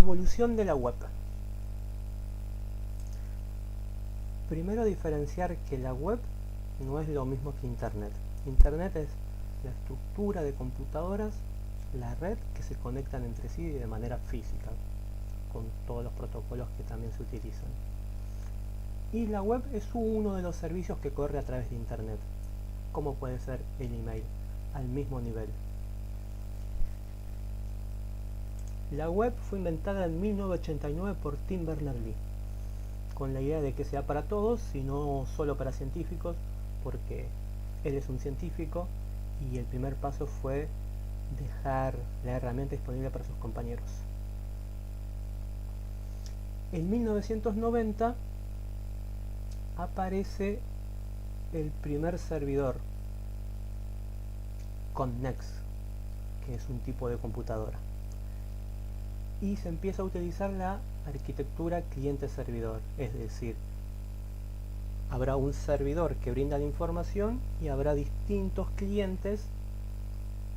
Evolución de la web. Primero diferenciar que la web no es lo mismo que Internet. Internet es la estructura de computadoras, la red que se conectan entre sí de manera física, con todos los protocolos que también se utilizan. Y la web es uno de los servicios que corre a través de Internet, como puede ser el email, al mismo nivel. La web fue inventada en 1989 por Tim Berners-Lee, con la idea de que sea para todos y no solo para científicos, porque él es un científico y el primer paso fue dejar la herramienta disponible para sus compañeros. En 1990 aparece el primer servidor, Connex, que es un tipo de computadora, y se empieza a utilizar la arquitectura cliente-servidor, es decir, habrá un servidor que brinda la información y habrá distintos clientes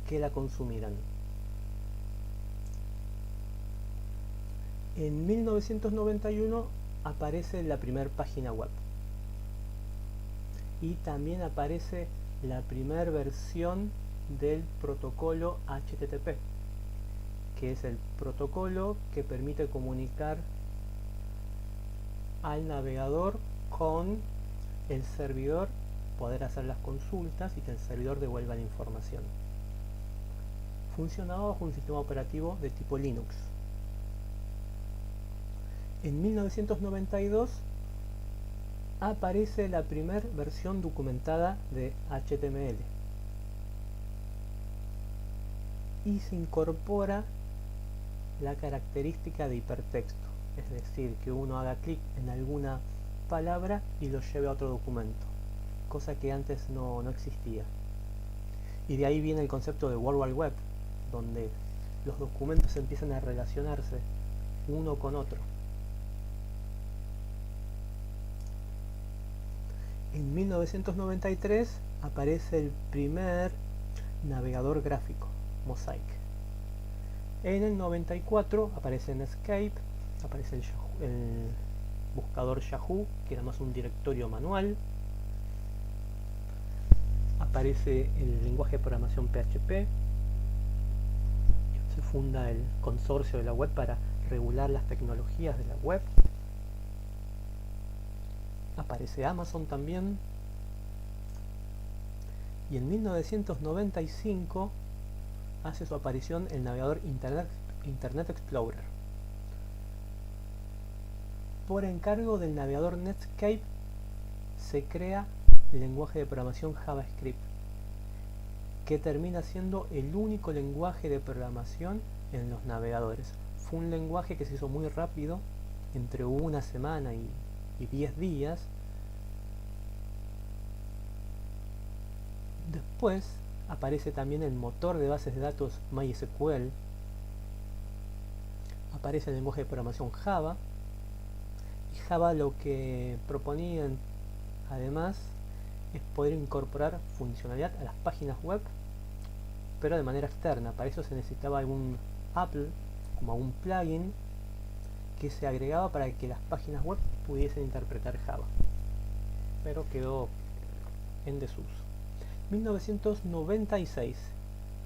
que la consumirán. En 1991 aparece la primera página web y también aparece la primera versión del protocolo HTTP, que es el protocolo que permite comunicar al navegador con el servidor, poder hacer las consultas y que el servidor devuelva la información. Funcionaba bajo un sistema operativo de tipo Linux. En 1992 aparece la primera versión documentada de HTML y se incorpora la característica de hipertexto, es decir, que uno haga clic en alguna palabra y lo lleve a otro documento, cosa que antes no existía. Y de ahí viene el concepto de World Wide Web, donde los documentos empiezan a relacionarse uno con otro. En 1993 aparece el primer navegador gráfico, Mosaic. En el 94 aparece Netscape, aparece el buscador Yahoo, que era más un directorio manual. Aparece el lenguaje de programación PHP. Se funda el consorcio de la web para regular las tecnologías de la web. Aparece Amazon también. Y en 1995 hace su aparición el navegador Internet Explorer. Por encargo del navegador Netscape se crea el lenguaje de programación JavaScript, que termina siendo el único lenguaje de programación en los navegadores. Fue un lenguaje que se hizo muy rápido, entre una semana y 10 días. Después aparece también el motor de bases de datos MySQL, aparece el lenguaje de programación Java, y Java lo que proponía además es poder incorporar funcionalidad a las páginas web, pero de manera externa. Para eso se necesitaba algún Apple, como un plugin que se agregaba para que las páginas web pudiesen interpretar Java, pero quedó en desuso. 1996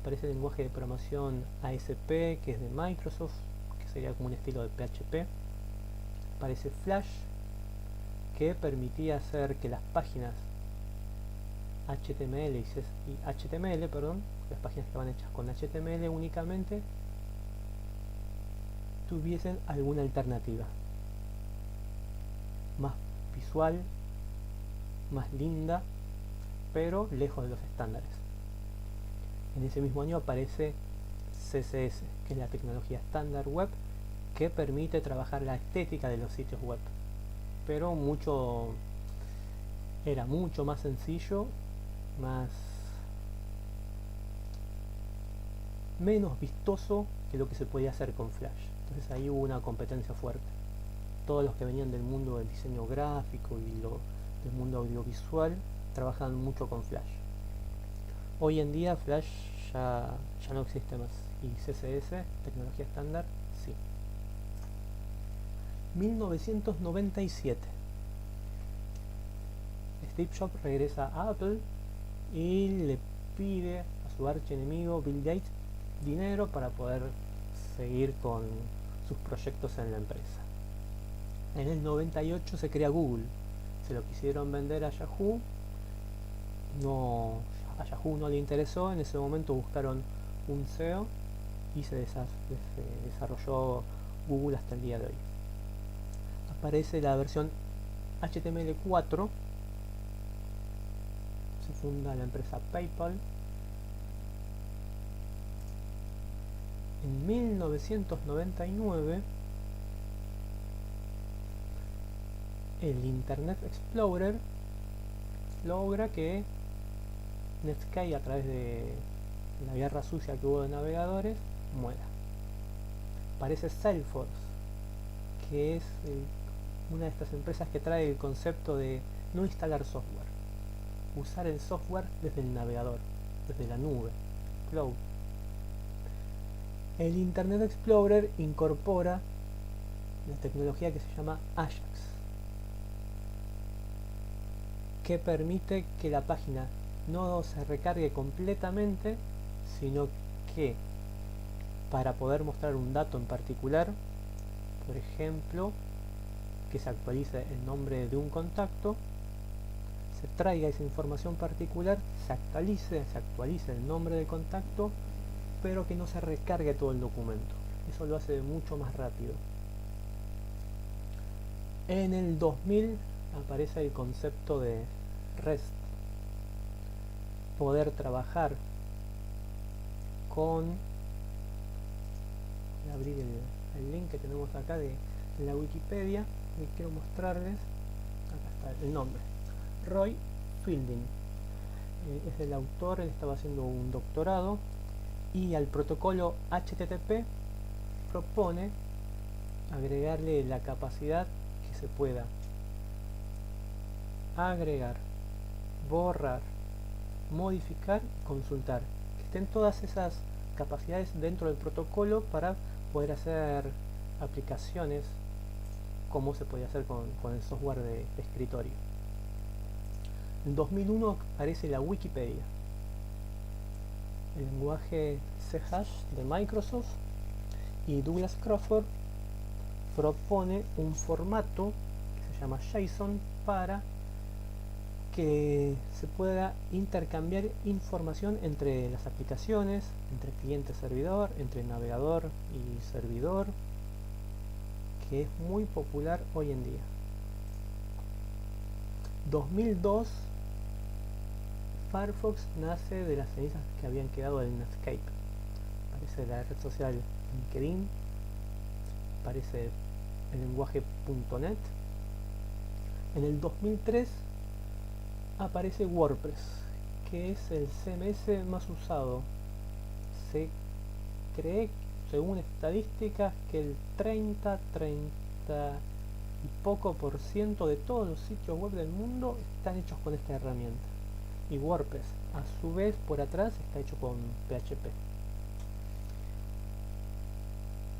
aparece el lenguaje de programación ASP, que es de Microsoft, que sería como un estilo de PHP. Aparece Flash, que permitía hacer que las páginas HTML las páginas que estaban hechas con HTML únicamente, tuviesen alguna alternativa más visual, más linda, pero lejos de los estándares. En ese mismo año aparece CSS, que es la tecnología estándar web, que permite trabajar la estética de los sitios web, pero era mucho más sencillo, menos vistoso que lo que se podía hacer con Flash. Entonces ahí hubo una competencia fuerte. Todos los que venían del mundo del diseño gráfico y del mundo audiovisual trabajan mucho con Flash. Hoy en día Flash ya no existe más, y CSS, tecnología estándar, sí. 1997. Steve Jobs regresa a Apple y le pide a su archienemigo Bill Gates dinero para poder seguir con sus proyectos en la empresa. En el 98 se crea Google. Se lo quisieron vender a Yahoo. A Yahoo no le interesó. En ese momento buscaron un CEO y se desarrolló Google hasta el día de hoy. Aparece la versión HTML4. Se funda la empresa PayPal. En 1999 el Internet Explorer logra que Netscape, a través de la guerra sucia que hubo de navegadores, muera. Aparece Salesforce, que es una de estas empresas que trae el concepto de no instalar software, usar el software desde el navegador, desde la nube, cloud. El Internet Explorer incorpora la tecnología que se llama Ajax, que permite que la página no se recargue completamente, sino que para poder mostrar un dato en particular, por ejemplo, que se actualice el nombre de un contacto, se traiga esa información particular, se actualice el nombre del contacto, pero que no se recargue todo el documento. Eso lo hace mucho más rápido. En el 2000 aparece el concepto de REST, poder trabajar con, voy a abrir el link que tenemos acá de la Wikipedia, que quiero mostrarles. Acá está el nombre, Roy Fielding, es el autor. Él estaba haciendo un doctorado y al protocolo HTTP propone agregarle la capacidad que se pueda agregar, borrar, modificar, consultar, que estén todas esas capacidades dentro del protocolo para poder hacer aplicaciones como se podía hacer con el software de escritorio. En 2001 aparece la Wikipedia, el lenguaje C# de Microsoft, y Douglas Crawford propone un formato que se llama JSON para que se pueda intercambiar información entre las aplicaciones, entre cliente-servidor, entre navegador y servidor, que es muy popular hoy en día. 2002, Firefox nace de las cenizas que habían quedado del Netscape. Aparece la red social LinkedIn, aparece el lenguaje .NET. En el 2003 aparece WordPress, que es el CMS más usado. Se cree, según estadísticas, que el 30 y poco por ciento de todos los sitios web del mundo están hechos con esta herramienta. Y WordPress, a su vez, por atrás está hecho con PHP.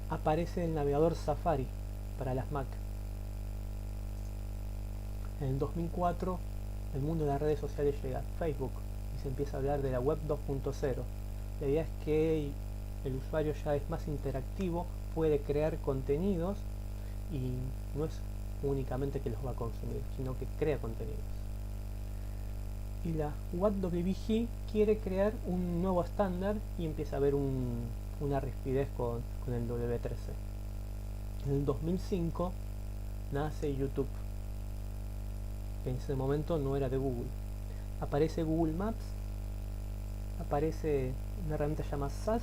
Aparece el navegador Safari para las Mac. En el 2004 el mundo de las redes sociales llega a Facebook y se empieza a hablar de la web 2.0. La idea es que el usuario ya es más interactivo, puede crear contenidos y no es únicamente que los va a consumir, sino que crea contenidos. Y la WCAG quiere crear un nuevo estándar y empieza a haber una rispidez con el W3C. En el 2005 nace YouTube. En ese momento no era de Google. Aparece Google Maps, aparece una herramienta llamada SAS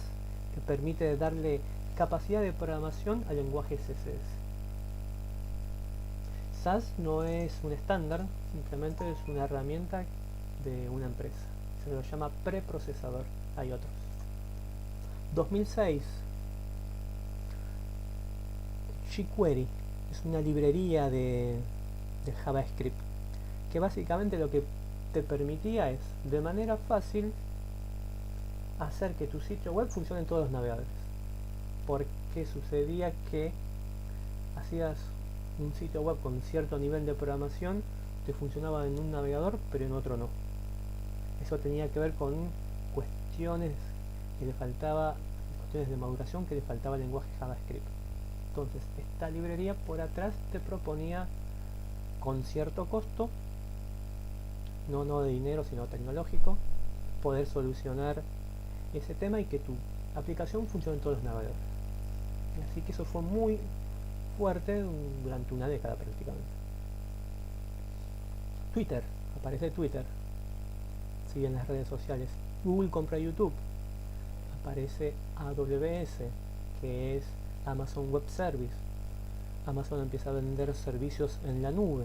que permite darle capacidad de programación al lenguaje CSS. SAS no es un estándar, simplemente es una herramienta de una empresa. Se lo llama preprocesador. Hay otros. 2006, jQuery es una librería de JavaScript que básicamente lo que te permitía es, de manera fácil, hacer que tu sitio web funcione en todos los navegadores. Porque sucedía que hacías un sitio web con cierto nivel de programación te funcionaba en un navegador pero en otro no. Eso tenía que ver con cuestiones que le faltaba, cuestiones de maduración que le faltaba el lenguaje JavaScript. Entonces esta librería por atrás te proponía con cierto costo, no de dinero sino tecnológico, poder solucionar ese tema y que tu aplicación funcione en todos los navegadores. Así que eso fue muy fuerte durante una década prácticamente. Twitter, aparece Twitter, sigue en las redes sociales. Google compra YouTube, aparece AWS, que es Amazon Web Service. Amazon empieza a vender servicios en la nube.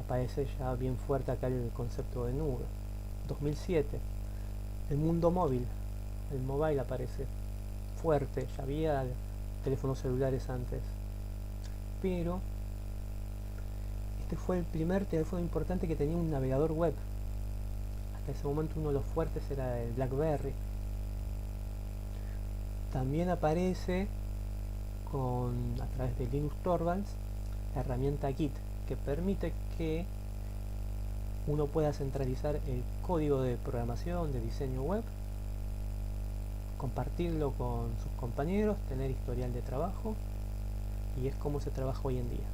Aparece ya bien fuerte acá el concepto de nube. 2007, el mundo móvil, el mobile aparece fuerte, ya había teléfonos celulares antes, pero este fue el primer teléfono importante que tenía un navegador web. Hasta ese momento uno de los fuertes era el BlackBerry. También aparece a través de Linus Torvalds la herramienta Git, que permite que uno pueda centralizar el código de programación, de diseño web, compartirlo con sus compañeros, tener historial de trabajo, y es como se trabaja hoy en día.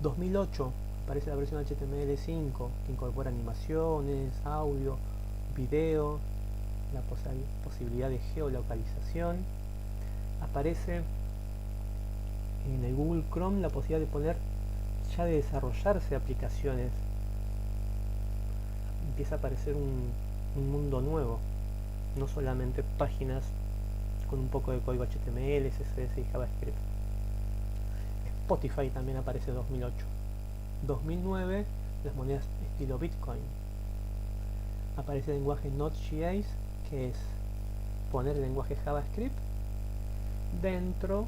2008 aparece la versión HTML5 que incorpora animaciones, audio, video, la posibilidad de geolocalización. Aparece en el Google Chrome la posibilidad de poner, ya de desarrollarse aplicaciones. Empieza a aparecer un mundo nuevo, no solamente páginas con un poco de código HTML, CSS y JavaScript. Spotify también aparece en 2008. 2009, las monedas estilo Bitcoin. Aparece el lenguaje Node.js, que es poner el lenguaje JavaScript dentro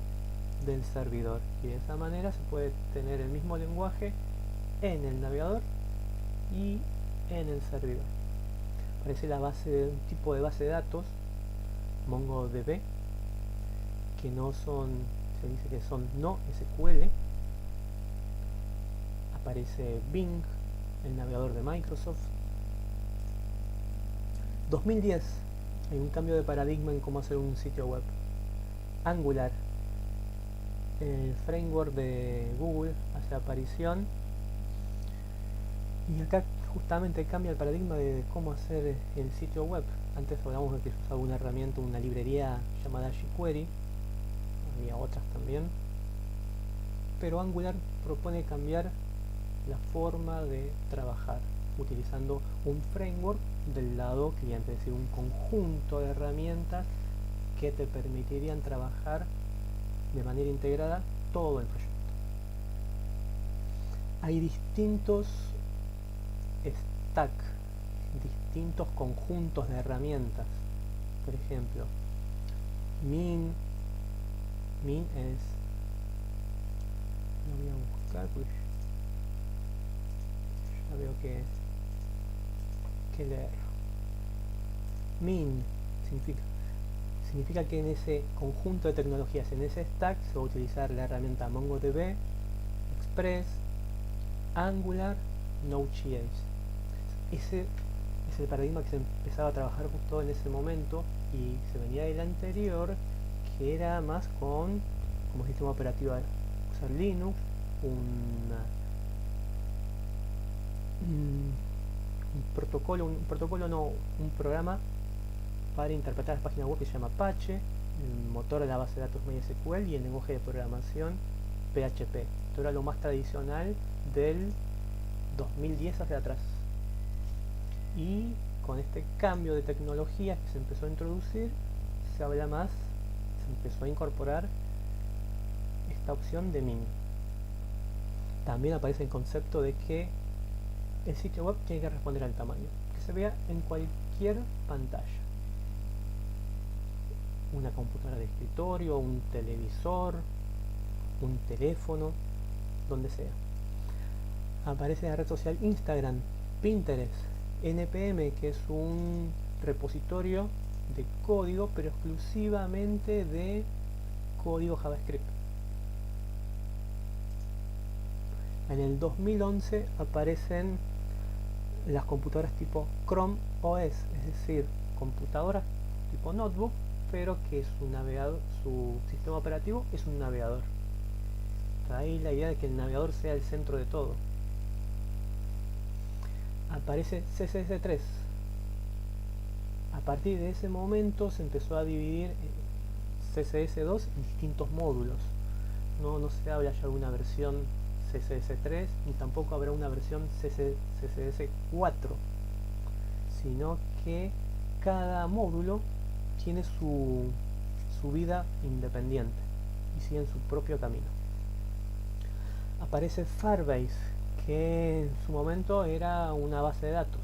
del servidor, y de esa manera se puede tener el mismo lenguaje en el navegador y en el servidor. Aparece un tipo de base de datos, MongoDB, que no son, se dice que son no SQL. Aparece Bing, el navegador de Microsoft. 2010, hay un cambio de paradigma en cómo hacer un sitio web. Angular, el framework de Google, hace aparición, y acá justamente cambia el paradigma de cómo hacer el sitio web. Antes hablamos de que se usaba una herramienta, una librería llamada jQuery, había otras también, pero Angular propone cambiar la forma de trabajar utilizando un framework del lado cliente, es decir, un conjunto de herramientas que te permitirían trabajar de manera integrada todo el proyecto. Hay distintos stacks, distintos conjuntos de herramientas. Por ejemplo, Min es, lo voy a buscar porque ya veo que leer. Min significa que en ese conjunto de tecnologías, en ese stack, se va a utilizar la herramienta MongoDB, Express, Angular, Node.js. Ese es el paradigma que se empezaba a trabajar justo en ese momento, y se venía del anterior, que era más como sistema operativo usar Linux, un programa para interpretar las páginas web que se llama Apache, el motor de la base de datos MySQL y el lenguaje de programación PHP. Esto era lo más tradicional del 2010 hacia atrás. Y con este cambio de tecnologías que se empezó a introducir, se empezó a incorporar esta opción de Min. También aparece el concepto de que el sitio web tiene que responder al tamaño, que se vea en cualquier pantalla. Una computadora de escritorio, un televisor, un teléfono, donde sea. Aparece en la red social Instagram, Pinterest, NPM, que es un repositorio de código, pero exclusivamente de código JavaScript. En el 2011 aparecen las computadoras tipo Chrome OS, es decir, computadoras tipo notebook, pero que su navegador, su sistema operativo es un navegador. Ahí la idea de que el navegador sea el centro de todo. Aparece CSS3. A partir de ese momento se empezó a dividir CSS2 en distintos módulos. No se habla ya de una versión CSS3 ni tampoco habrá una versión CSS4, sino que cada módulo tiene su vida independiente y sigue en su propio camino. Aparece Firebase, que en su momento era una base de datos,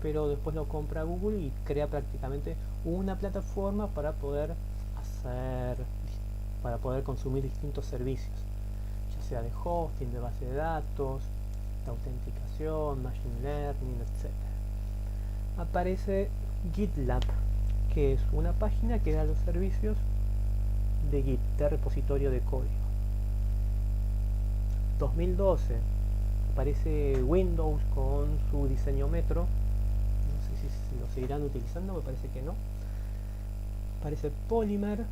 pero después lo compra Google y crea prácticamente una plataforma para poder consumir distintos servicios, ya sea de hosting, de base de datos, de autenticación, machine learning, etc. Aparece GitLab, que es una página que da los servicios de Git, de repositorio de código. 2012 aparece Windows con su diseño Metro. No sé si lo seguirán utilizando, me parece que no. Aparece Polymer,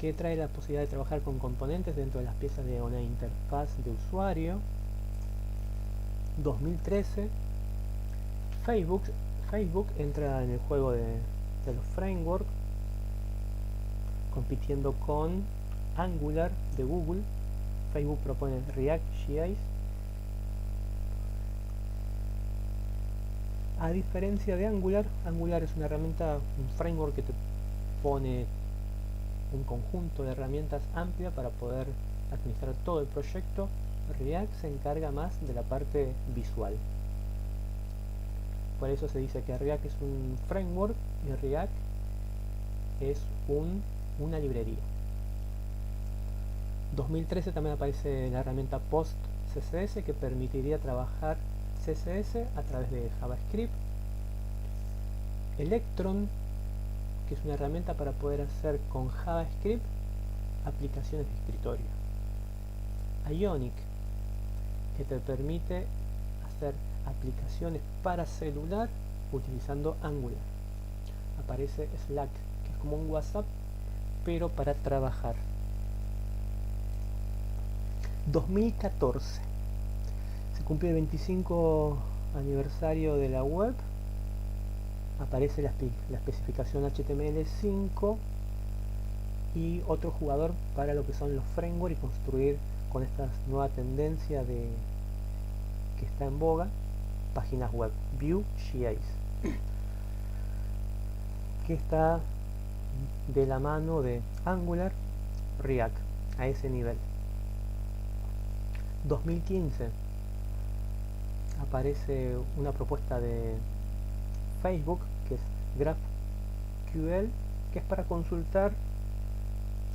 que trae la posibilidad de trabajar con componentes dentro de las piezas de una interfaz de usuario. 2013 Facebook entra en el juego de los frameworks, compitiendo con Angular de Google. Facebook propone React.js. A diferencia de Angular, Angular es una herramienta, un framework que te pone un conjunto de herramientas amplia para poder administrar todo el proyecto. React se encarga más de la parte visual. Por eso se dice que React es un framework y React es una librería. 2013 también aparece la herramienta PostCSS, que permitiría trabajar CSS a través de JavaScript. Electron, que es una herramienta para poder hacer con JavaScript aplicaciones de escritorio. Ionic, que te permite hacer aplicaciones para celular utilizando Angular. Aparece Slack, que es como un WhatsApp, pero para trabajar. 2014 se cumple el 25 aniversario de la web. Aparece la especificación HTML5 y otro jugador para lo que son los frameworks y construir con esta nueva tendencia que está en boga, páginas web, Vue.js, que está de la mano de Angular, React, a ese nivel. 2015 aparece una propuesta de Facebook, que es GraphQL, que es para consultar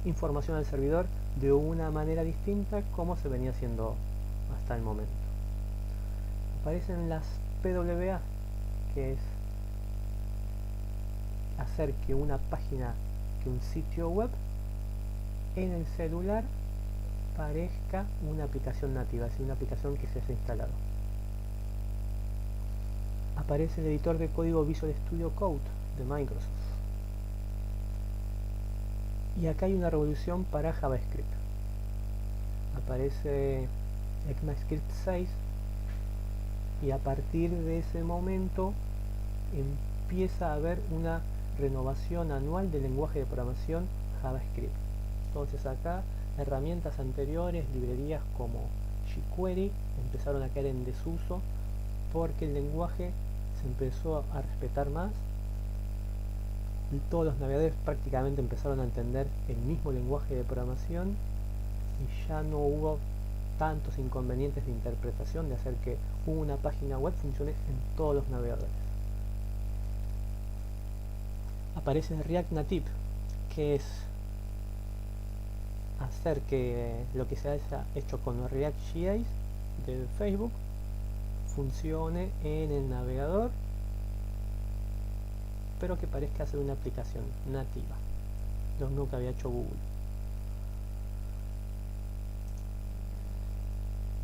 información al servidor de una manera distinta como se venía haciendo hasta el momento. Aparecen las PWA, que es hacer que una página, que un sitio web en el celular parezca una aplicación nativa, es decir, una aplicación que se haya instalado. Aparece el editor de código Visual Studio Code de Microsoft. Y acá hay una revolución para JavaScript. Aparece ECMAScript 6 y a partir de ese momento empieza a haber una renovación anual del lenguaje de programación JavaScript. Entonces acá herramientas anteriores, librerías como jQuery, empezaron a caer en desuso porque el lenguaje se empezó a respetar más y todos los navegadores prácticamente empezaron a entender el mismo lenguaje de programación y ya no hubo tantos inconvenientes de interpretación de hacer que una página web funcione en todos los navegadores. Aparece React Native, que es hacer que lo que se haya hecho con React.js de Facebook funcione en el navegador, pero que parezca ser una aplicación nativa, lo mismo que había hecho Google.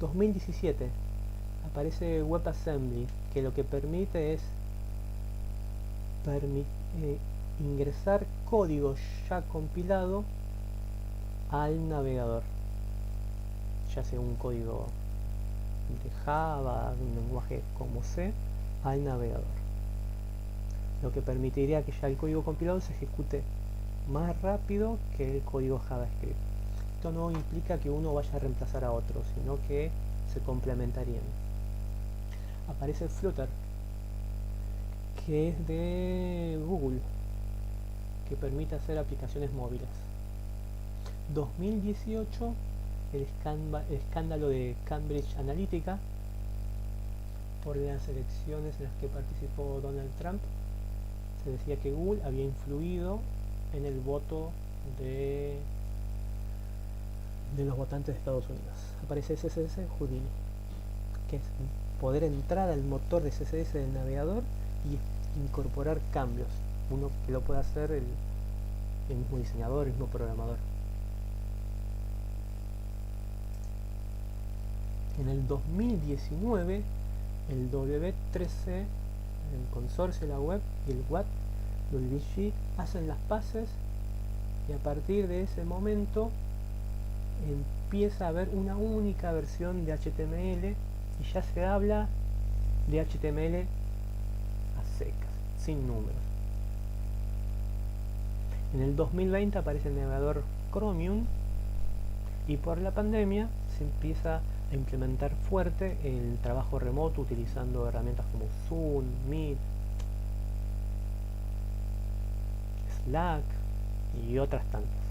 2017 aparece WebAssembly, que lo que permite es ingresar código ya compilado al navegador, ya sea un código de Java, de un lenguaje como C, al navegador, lo que permitiría que ya el código compilado se ejecute más rápido que el código JavaScript. Esto no implica que uno vaya a reemplazar a otro, sino que se complementarían. Aparece Flutter, que es de Google, que permite hacer aplicaciones móviles. 2018, el escándalo de Cambridge Analytica por las elecciones en las que participó Donald Trump. Se decía que Google había influido en el voto de los votantes de Estados Unidos. Aparece CSS Houdini, que es poder entrar al motor de CSS del navegador y incorporar cambios. Uno que lo puede hacer el mismo diseñador, el mismo programador. En el 2019, el W3C, el consorcio de la web, y el WCAG hacen las paces, y a partir de ese momento empieza a haber una única versión de HTML y ya se habla de HTML a secas, sin números. En el 2020 aparece el navegador Chromium, y por la pandemia se empieza a implementar fuerte el trabajo remoto utilizando herramientas como Zoom, Meet, Slack y otras tantas.